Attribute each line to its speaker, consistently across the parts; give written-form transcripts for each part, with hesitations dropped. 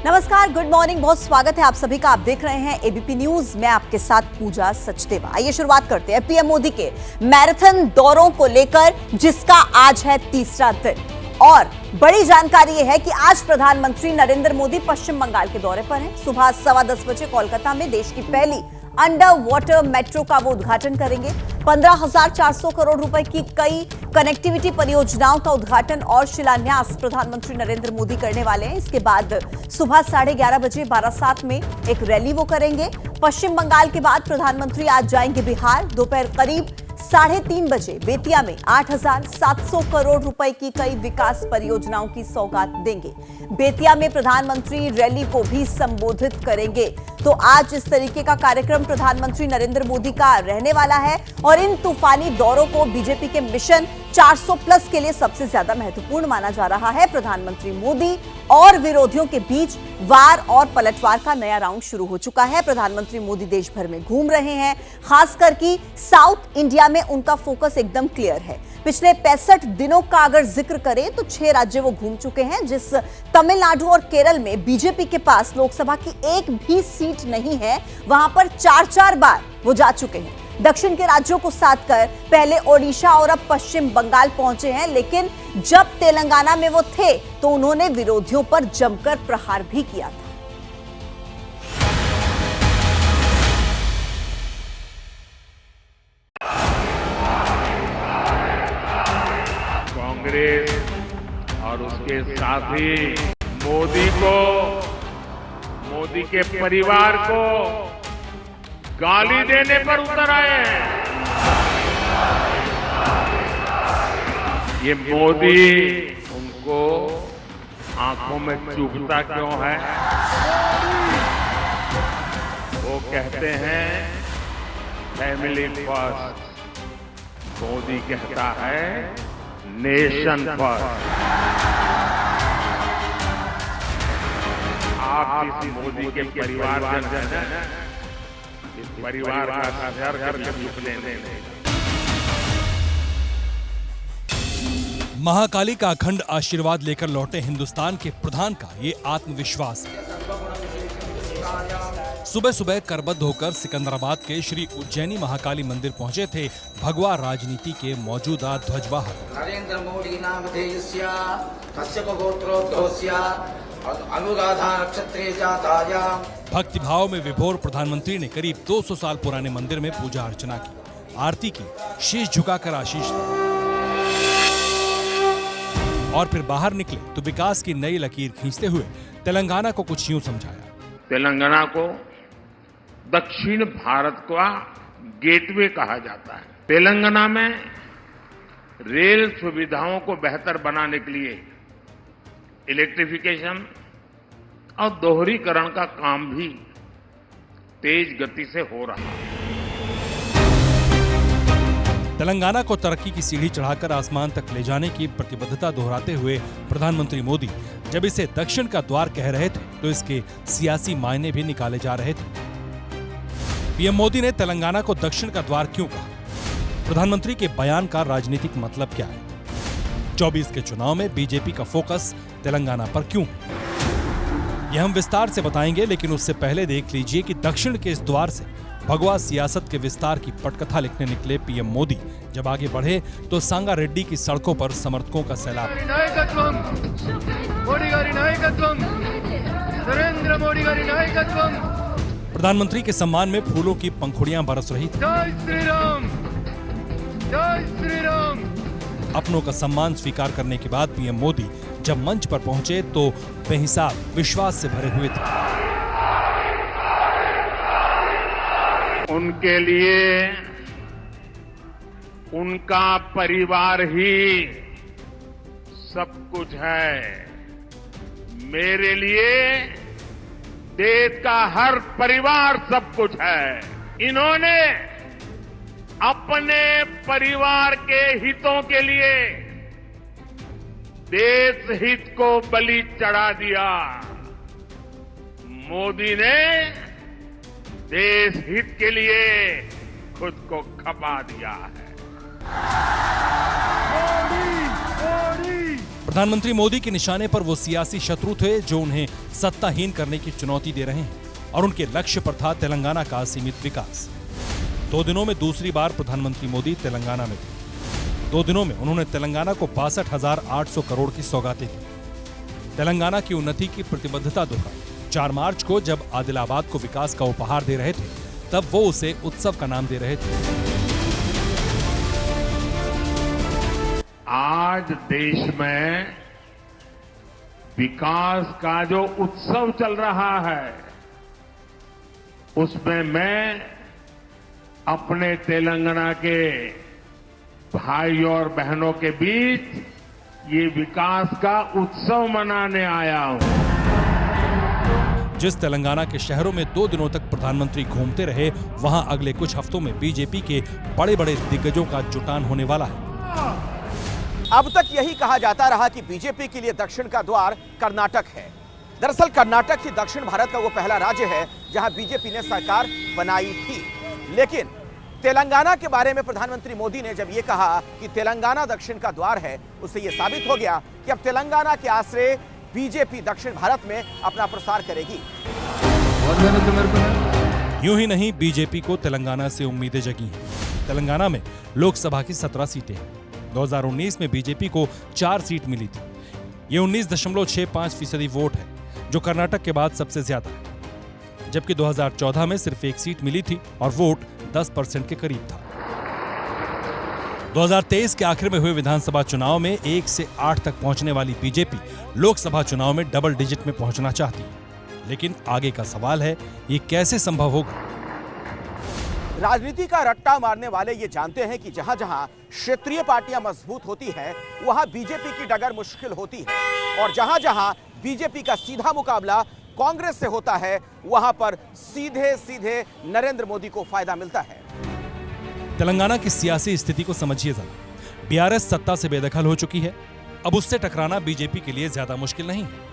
Speaker 1: नमस्कार, good morning, बहुत स्वागत है आप सभी का। आप देख रहे हैं एबीपी न्यूज। मैं आपके साथ पूजा सचदेवा। आइए शुरुआत करते हैं पीएम मोदी के मैराथन दौरों को लेकर, जिसका आज है तीसरा दिन। और बड़ी जानकारी यह है कि आज प्रधानमंत्री नरेंद्र मोदी पश्चिम बंगाल के दौरे पर हैं। सुबह 10:15 बजे कोलकाता में देश की पहली अंडर वाटर मेट्रो का वो उद्घाटन करेंगे। 15,400 करोड़ रुपए की कई कनेक्टिविटी परियोजनाओं का उद्घाटन और शिलान्यास प्रधानमंत्री नरेंद्र मोदी करने वाले हैं। इसके बाद सुबह 11:30 बजे बारासात में एक रैली वो करेंगे। पश्चिम बंगाल के बाद प्रधानमंत्री आज जाएंगे बिहार। दोपहर करीब 3:30 बजे बेतिया में 8,700 करोड़ रुपए की कई विकास परियोजनाओं की सौगात देंगे। बेतिया में प्रधानमंत्री रैली को भी संबोधित करेंगे। तो आज इस तरीके का कार्यक्रम प्रधानमंत्री नरेंद्र मोदी का रहने वाला है। और इन तूफानी दौरों को बीजेपी के मिशन 400+ के लिए सबसे ज्यादा महत्वपूर्ण माना जा रहा है। प्रधानमंत्री मोदी और विरोधियों के बीच वार और पलटवार का नया राउंड शुरू हो चुका है। प्रधानमंत्री मोदी देश भर में घूम रहे हैं, खासकर कि साउथ इंडिया में उनका फोकस एकदम क्लियर है। पिछले 65 दिनों का अगर जिक्र करें तो 6 राज्य वो घूम चुके हैं। जिस तमिलनाडु और केरल में बीजेपी के पास लोकसभा की एक भी सीट नहीं है, वहां पर 4 बार वो जा चुके हैं। दक्षिण के राज्यों को साथ कर पहले ओडिशा और अब पश्चिम बंगाल पहुंचे हैं। लेकिन जब तेलंगाना में वो थे तो उन्होंने विरोधियों पर जमकर प्रहार भी किया था।
Speaker 2: कांग्रेस और उसके साथी मोदी के परिवार को गाली देने पर उतर आए हैं। ये मोदी उनको आंखों में चुभता क्यों है? वो कहते हैं फैमिली फर्स्ट, मोदी कहता है नेशन फर्स्ट। आप किसी मोदी के परिवार जन इस परिवार का घर झुकने नहीं।
Speaker 3: महाकाली का अखंड आशीर्वाद लेकर लौटे हिंदुस्तान के प्रधान का ये आत्मविश्वास है। सुबह सुबह करबद्ध होकर सिकंदराबाद के श्री उज्जैनी महाकाली मंदिर पहुंचे थे भगवा राजनीति के मौजूदा ध्वजवाहक
Speaker 4: नरेंद्र मोदी नाम धेयस्य कश्यप गोत्रोद्भवस्य अनुराधा नक्षत्रे जाताया।
Speaker 3: भक्तिभाव में विभोर प्रधानमंत्री ने करीब 200 साल पुराने मंदिर में पूजा अर्चना की, आरती की, शीश झुकाकर आशीष दिया और फिर बाहर निकले तो विकास की नई लकीर खींचते हुए तेलंगाना को कुछ यूं समझाया।
Speaker 2: तेलंगाना को दक्षिण भारत का गेटवे कहा जाता है। तेलंगाना में रेल सुविधाओं को बेहतर बनाने के लिए इलेक्ट्रिफिकेशन और दोहरीकरण का काम भी तेज गति से हो रहा है।
Speaker 3: तेलंगाना को तरक्की की सीढ़ी चढ़ाकर आसमान तक ले जाने की प्रतिबद्धता दोहराते हुए प्रधानमंत्री मोदी जब इसे दक्षिण का द्वार कह रहे थे तो इसके सियासी मायने भी निकाले जा रहे थे। पीएम मोदी ने तेलंगाना को दक्षिण का द्वार क्यों कहा? प्रधानमंत्री के बयान का राजनीतिक मतलब क्या है? 24 के चुनाव में बीजेपी का फोकस तेलंगाना पर क्यों है? यह हम विस्तार से बताएंगे, लेकिन उससे पहले देख लीजिए कि दक्षिण के इस द्वार से भगवा सियासत के विस्तार की पटकथा लिखने निकले पीएम मोदी जब आगे बढ़े तो सांगारेड्डी की सड़कों पर समर्थकों का सैलाब। प्रधानमंत्री के सम्मान में फूलों की पंखुड़ियां बरस रही थी।
Speaker 2: जय श्री राम, जय श्री राम।
Speaker 3: अपनों का सम्मान स्वीकार करने के बाद पीएम मोदी जब मंच पर पहुंचे तो बेहिसाब विश्वास से भरे हुए थे।
Speaker 2: उनके लिए उनका परिवार ही सब कुछ है। मेरे लिए देश का हर परिवार सब कुछ है। इन्होंने अपने परिवार के हितों के लिए देश हित को बलि चढ़ा दिया। मोदी ने देश हित के लिए खुद को खपा दिया है।
Speaker 3: प्रधानमंत्री मोदी के निशाने पर वो सियासी शत्रु थे जो उन्हें सत्ताहीन करने की चुनौती दे रहे हैं और उनके लक्ष्य पर था तेलंगाना का सीमित विकास। 2 दिनों में दूसरी बार प्रधानमंत्री मोदी तेलंगाना में थे। 2 दिनों में उन्होंने तेलंगाना को 62,800 करोड़ की सौगातें दी। तेलंगाना की उन्नति की प्रतिबद्धता दोहराई। 4 मार्च को जब आदिलाबाद को विकास का उपहार दे रहे थे, तब वो उसे उत्सव का नाम दे रहे थे।
Speaker 2: आज देश में विकास का जो उत्सव चल रहा है, उसमें मैं अपने तेलंगाना के भाई और बहनों के बीच ये विकास का उत्सव मनाने आया हूं।
Speaker 3: जिस तेलंगाना के शहरों में 2 दिनों तक प्रधानमंत्री घूमते रहे, वहां अगले कुछ हफ्तों में बीजेपी के बड़े बड़े दिग्गजों का जुटान होने वाला है।
Speaker 5: अब तक यही कहा जाता रहा कि बीजेपी के लिए दक्षिण का द्वार कर्नाटक है। दरअसल कर्नाटक ही दक्षिण भारत का वो पहला राज्य है जहां बीजेपी ने सरकार बनाई थी। लेकिन तेलंगाना के बारे में प्रधानमंत्री मोदी ने जब ये कहा कि तेलंगाना दक्षिण का द्वार है, उससे ये साबित हो गया कि अब तेलंगाना के आश्रय बीजेपी दक्षिण भारत में अपना प्रसार करेगी।
Speaker 3: यूं ही नहीं, बीजेपी को तेलंगाना से उम्मीदें जगी हैं। तेलंगाना में लोकसभा की 17 सीटें हैं। 2019 में बीजेपी को 4 सीट मिली थी। ये 19.65% वोट है, जो कर्नाटक के बाद सबसे ज्यादा है। जबकि 2014 में सिर्फ 1 सीट मिली थी और वोट 10% के करीब था। 2023 के आखिर में हुए विधानसभा चुनाव में 1 से 8 तक पहुंचने वाली बीजेपी लोकसभा चुनाव में डबल डिजिट में पहुंचना चाहती है। लेकिन आगे का सवाल है, ये कैसे संभव होगा?
Speaker 5: राजनीति का रट्टा मारने वाले ये जानते हैं कि जहां जहां क्षेत्रीय पार्टियां मजबूत होती हैं, वहां बीजेपी की डगर मुश्किल होती है, और जहां जहां बीजेपी का सीधा मुकाबला कांग्रेस से होता है, वहां पर सीधे सीधे नरेंद्र मोदी को फायदा मिलता है।
Speaker 3: तेलंगाना की सियासी स्थिति को समझिए जरा। बीआरएस सत्ता से बेदखल हो चुकी है। अब उससे टकराना बीजेपी के लिए ज्यादा मुश्किल नहीं है।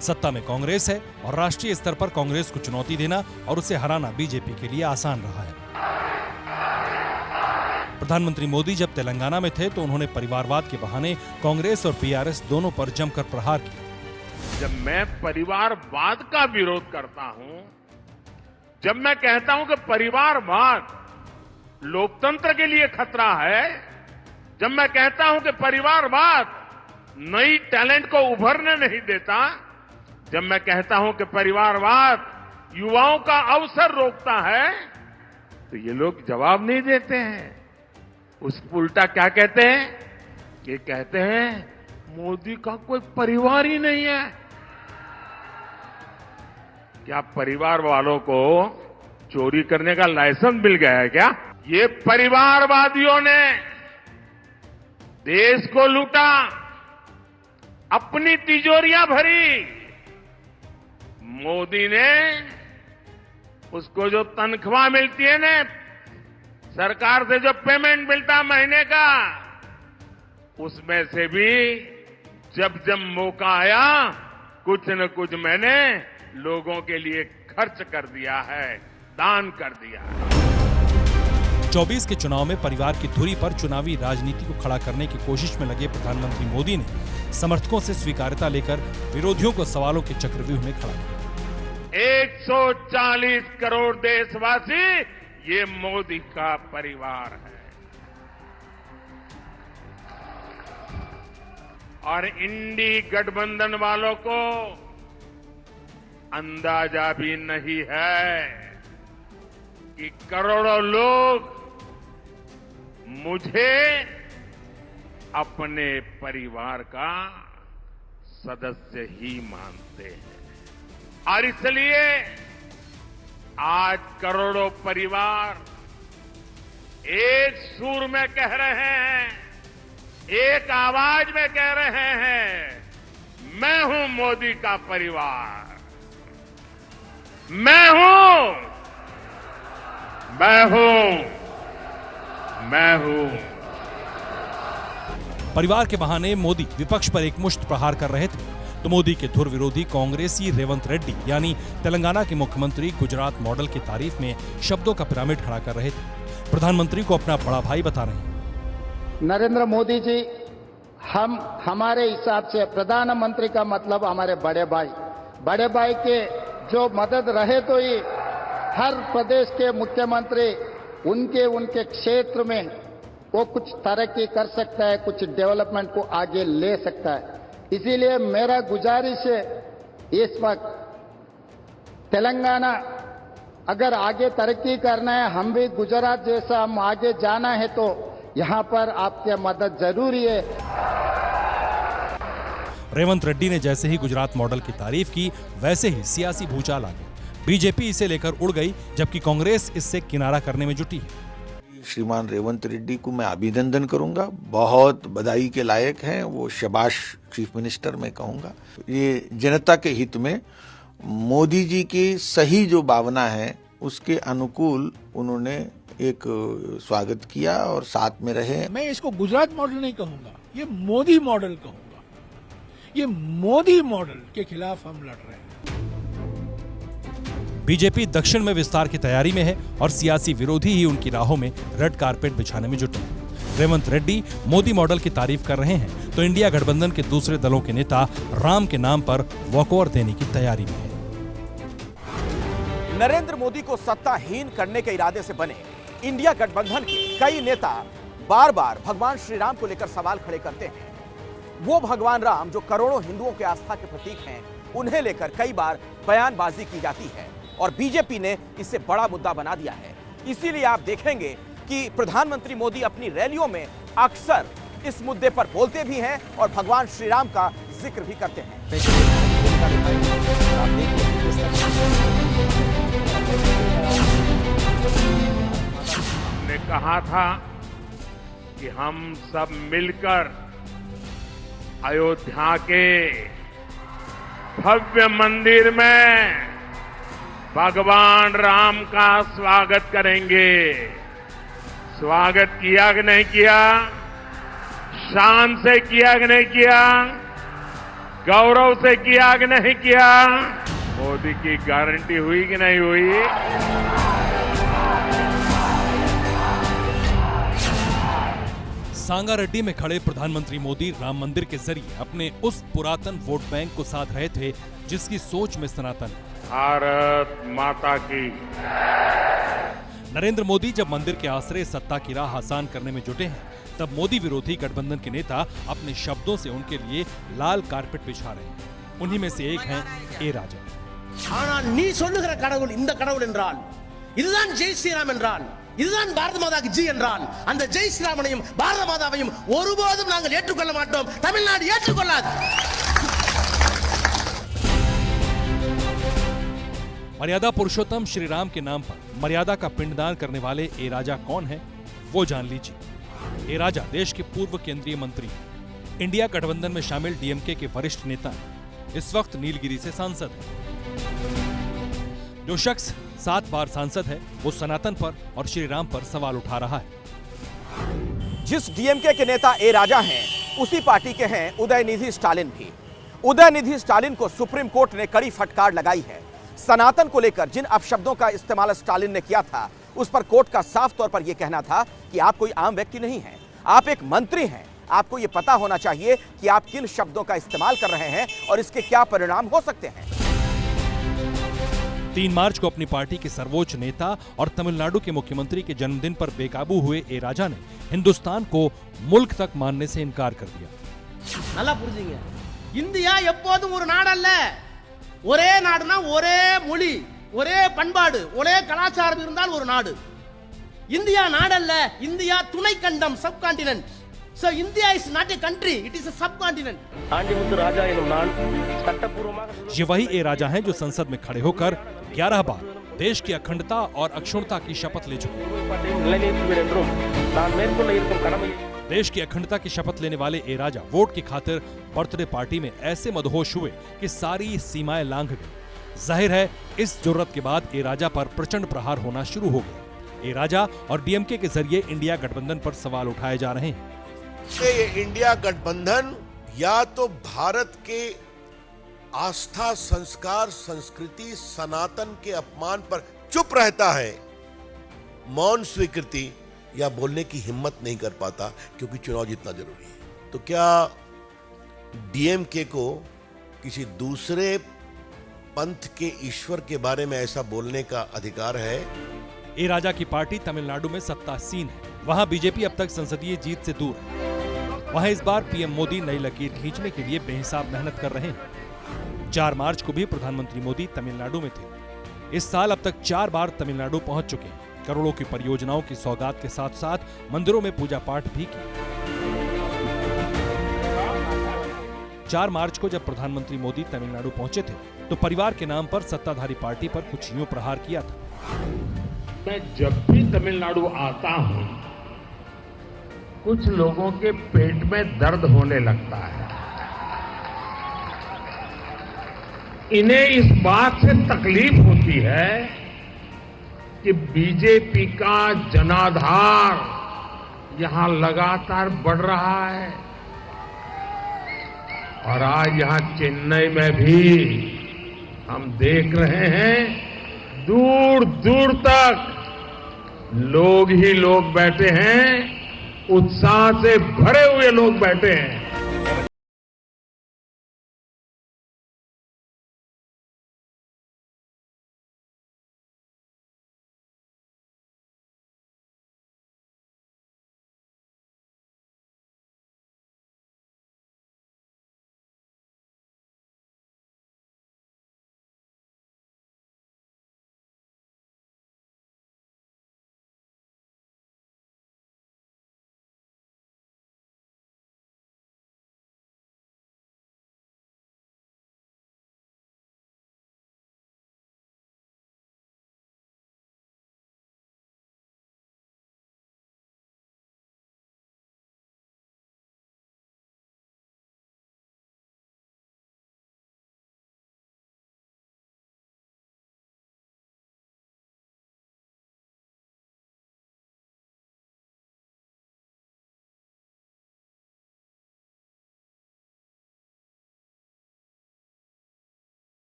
Speaker 3: सत्ता में कांग्रेस है और राष्ट्रीय स्तर पर कांग्रेस को चुनौती देना और उसे हराना बीजेपी के लिए आसान रहा है। प्रधानमंत्री मोदी जब तेलंगाना में थे तो उन्होंने परिवारवाद के बहाने कांग्रेस और बीआरएस दोनों पर जमकर प्रहार किया।
Speaker 2: जब मैं परिवारवाद का विरोध करता हूं, जब मैं कहता हूं कि परिवारवाद लोकतंत्र के लिए खतरा है, जब मैं कहता हूं कि परिवारवाद नई टैलेंट को उभरने नहीं देता, जब मैं कहता हूं कि परिवारवाद युवाओं का अवसर रोकता है, तो ये लोग जवाब नहीं देते हैं। उस उल्टा क्या कहते हैं? ये कहते हैं मोदी का कोई परिवार ही नहीं है। क्या परिवार वालों को चोरी करने का लाइसेंस मिल गया है क्या? ये परिवारवादियों ने देश को लूटा, अपनी तिजोरियां भरी। मोदी ने उसको जो तनख्वाह मिलती है ना, सरकार से जो पेमेंट मिलता महीने का, उसमें से भी जब जब मौका आया, कुछ न कुछ मैंने लोगों के लिए खर्च कर दिया है, दान कर दिया है।
Speaker 3: 24 के चुनाव में परिवार की धुरी पर चुनावी राजनीति को खड़ा करने की कोशिश में लगे प्रधानमंत्री मोदी ने समर्थकों से स्वीकार्यता लेकर विरोधियों को सवालों के चक्रव्यूह में खड़ा किया।
Speaker 2: 140 करोड़ देशवासी ये मोदी का परिवार है, और इंडी गठबंधन वालों को अंदाजा भी नहीं है कि करोड़ों लोग मुझे अपने परिवार का सदस्य ही मानते हैं। और इसलिए आज करोड़ों परिवार एक सुर में कह रहे हैं, एक आवाज में कह रहे हैं, मैं हूं मोदी का परिवार, मैं हूं, मैं हूं, मैं हूं।
Speaker 3: परिवार के बहाने मोदी विपक्ष पर एकमुश्त प्रहार कर रहे थे, तो मोदी के धुर विरोधी कांग्रेसी रेवंत रेड्डी यानी तेलंगाना के मुख्यमंत्री गुजरात मॉडल की तारीफ में शब्दों का पिरामिड खड़ा कर रहे थे। प्रधानमंत्री को अपना बड़ा भाई बता रहे हैं।
Speaker 6: नरेंद्र मोदी जी हमारे हिसाब से प्रधानमंत्री का मतलब हमारे बड़े भाई के जो मदद रहे तो ही हर प्रदेश के मुख्यमंत्री उनके क्षेत्र में वो कुछ तरक्की कर सकता है, कुछ डेवलपमेंट को आगे ले सकता है। इसीलिए मेरा गुजारिश है, इस वक्त तेलंगाना अगर आगे तरक्की करना है, हम भी गुजरात जैसा हम आगे जाना है, तो यहां पर आपकी मदद जरूरी है।
Speaker 3: रेवंत रेड्डी ने जैसे ही गुजरात मॉडल की तारीफ की, वैसे ही सियासी भूचाल आ गया। बीजेपी इसे लेकर उड़ गई, जबकि कांग्रेस इससे किनारा करने में जुटी है।
Speaker 7: श्रीमान रेवंत रेड्डी को मैं अभिनंदन करूंगा, बहुत बधाई के लायक हैं वो, शाबाश चीफ मिनिस्टर मैं कहूंगा। ये जनता के हित में मोदी जी की सही जो भावना है उसके अनुकूल उन्होंने एक स्वागत किया और साथ में रहे।
Speaker 8: मैं इसको गुजरात मॉडल नहीं कहूंगा, ये मोदी मॉडल कहूंगा। ये मोदी मॉडल के खिलाफ हम लड़ रहे हैं।
Speaker 3: बीजेपी दक्षिण में विस्तार की तैयारी में है और सियासी विरोधी ही उनकी राहों में रेड कारपेट बिछाने में जुटे हैं। रेवंत रेड्डी मोदी मॉडल की तारीफ कर रहे हैं तो इंडिया गठबंधन के दूसरे दलों के नेता राम के नाम पर वॉकओवर देने की तैयारी में है।
Speaker 5: नरेंद्र मोदी को सत्ताहीन करने के इरादे से बने इंडिया गठबंधन के कई नेता बार बार भगवान श्री राम को लेकर सवाल खड़े करते हैं। वो भगवान राम जो करोड़ों हिंदुओं के आस्था के प्रतीक हैं, उन्हें लेकर कई बार बयानबाजी की जाती है और बीजेपी ने इसे बड़ा मुद्दा बना दिया है। इसीलिए आप देखेंगे कि प्रधानमंत्री मोदी अपनी रैलियों में अक्सर इस मुद्दे पर बोलते भी हैं और भगवान श्री राम का जिक्र भी करते हैं।
Speaker 2: हमने कहा था कि हम सब मिलकर अयोध्या के भव्य मंदिर में भगवान राम का स्वागत करेंगे। स्वागत किया कि नहीं किया? शान से किया कि नहीं किया? गौरव से किया कि नहीं किया? मोदी की गारंटी हुई कि नहीं हुई?
Speaker 3: सांगारेड्डी में खड़े प्रधानमंत्री मोदी राम मंदिर के जरिए अपने उस पुरातन वोट बैंक को साध रहे थे जिसकी सोच में सनातन है।
Speaker 2: भारत माता की।
Speaker 3: नरेंद्र मोदी जब मंदिर के आश्रय सत्ता की राह आसान करने में जुटे हैं, तब मोदी विरोधी गठबंधन के नेता अपने शब्दों से उनके लिए लाल कारपेट बिछा रहे हैं। उन्हीं में से एक हैं ए राजा।
Speaker 9: ஆனால் நீ சொல்லுகிற கடவுள் இந்த கடவுள் என்றால், இதுதான் ஜெய் ஸ்ரீராம் என்றால், இதுதான் பாரத மாதாக்கு ஜி என்றால், அந்த ஜெய் ஸ்ரீராமனையும் பாரத மாதாவையும் ஒருபோதும் நாங்கள் ஏற்றுக்கொள்ள மாட்டோம். தமிழ்நாடு ஏற்றுக்கொள்ளாது.
Speaker 3: मर्यादा पुरुषोत्तम श्री राम के नाम पर मर्यादा का पिंडदान करने वाले ए राजा कौन है, वो जान लीजिए। ए राजा देश के पूर्व केंद्रीय मंत्री, इंडिया गठबंधन में शामिल डीएमके के वरिष्ठ नेता, इस वक्त नीलगिरी से सांसद है। जो शख्स 7 बार सांसद है, वो सनातन पर और श्री राम पर सवाल उठा रहा है।
Speaker 5: जिस डीएमके के नेता ए राजा हैं, उसी पार्टी के हैं उदयनिधि स्टालिन भी। उदयनिधि स्टालिन को सुप्रीम कोर्ट ने कड़ी फटकार लगाई है। सनातन को लेकर जिन अपशब्दों का इस्तेमाल स्टालिन ने किया था, उस पर कोर्ट का साफ तौर पर यह कहना था कि आप कोई आम व्यक्ति नहीं हैं, आप एक मंत्री हैं। आपको यह पता होना चाहिए कि आप किन शब्दों का इस्तेमाल कर रहे हैं और इसके क्या परिणाम हो सकते हैं।
Speaker 3: 3 मार्च को अपनी पार्टी के सर्वोच्च नेता और तमिलनाडु के मुख्यमंत्री के जन्मदिन पर बेकाबू हुए ए राजा ने हिंदुस्तान को मुल्क तक मानने से इनकार कर दिया।
Speaker 9: நல்லா புரிஞ்சுங்க, இந்தியா எப்போதும் ஒரு நாடு அல்ல. ஒரே நாடுனா ஒரே மொழி, ஒரே பண்பாடு, ஒரே கலாச்சாரம் இருந்தால் ஒரு நாடு. இந்தியா நாடல்ல, இந்தியா துணை கண்டம், sub continent. So India is not a country, it is a subcontinent. Andimuthu Raja எனும் நான் சட்டபூர்வமாக
Speaker 3: ये वही ए राजा हैं जो संसद में खड़े होकर 11 बार देश की अखंडता और अक्षुण्णता की शपथ ले चुके हैं। देश की अखंडता की शपथ लेने वाले ए राजा वोट की खातिर बर्थडे पार्टी में ऐसे मदहोश हुए कि सारी सीमाएं लांघ गई। जाहिर है इस जरूरत के बाद ए राजा पर प्रचंड प्रहार होना शुरू हो गया। ए राजा और डीएमके के जरिए इंडिया गठबंधन पर सवाल उठाए जा रहे हैं।
Speaker 10: ये इंडिया गठबंधन या तो भारत के आस्था, संस्कार, संस्कृति, सनातन के अपमान पर चुप रहता है, मौन स्वीकृति या बोलने की हिम्मत नहीं कर पाता, क्योंकि चुनाव जीतना जरूरी है। तो क्या डीएमके को किसी दूसरे पंथ के ईश्वर के बारे में ऐसा बोलने का अधिकार है?
Speaker 3: ए राजा की पार्टी तमिलनाडु में सत्तासीन है। वहां बीजेपी अब तक संसदीय जीत से दूर है। वहां इस बार पीएम मोदी नई लकीर खींचने के लिए बेहिसाब मेहनत कर रहे हैं। 4 मार्च को भी प्रधानमंत्री मोदी तमिलनाडु में थे। इस साल अब तक 4 बार तमिलनाडु पहुंच चुके हैं। करोड़ों की परियोजनाओं की सौगात के साथ साथ मंदिरों में पूजा पाठ भी की। 4 मार्च को जब प्रधानमंत्री मोदी तमिलनाडु पहुंचे थे तो परिवार के नाम पर सत्ताधारी पार्टी पर कुछ यूं प्रहार किया था।
Speaker 2: मैं जब भी तमिलनाडु आता हूं, कुछ लोगों के पेट में दर्द होने लगता है। इन्हें इस बात से तकलीफ होती है कि बीजेपी का जनाधार यहां लगातार बढ़ रहा है और आज यहां चेन्नई में भी हम देख रहे हैं दूर दूर तक लोग ही लोग बैठे हैं, उत्साह से भरे हुए लोग बैठे हैं।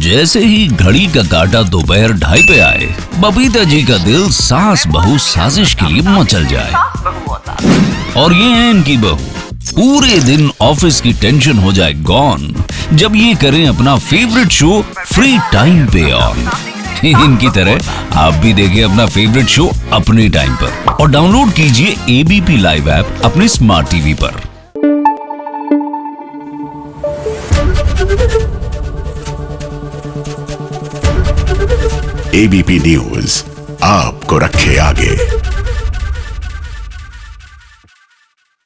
Speaker 11: जैसे ही घड़ी का काटा दोपहर 2:30 पे आए, बबीता जी का दिल सास बहू साजिश के लिए मचल जाए। और ये है इनकी बहू, पूरे दिन ऑफिस की टेंशन हो जाए गॉन जब ये करें अपना फेवरेट शो फ्री टाइम पे ऑन। इनकी तरह आप भी देखें अपना फेवरेट शो अपने टाइम पर और डाउनलोड कीजिए एबीपी लाइव ऐप अपने स्मार्ट टीवी पर।
Speaker 12: एबीपी न्यूज आपको रखे आगे।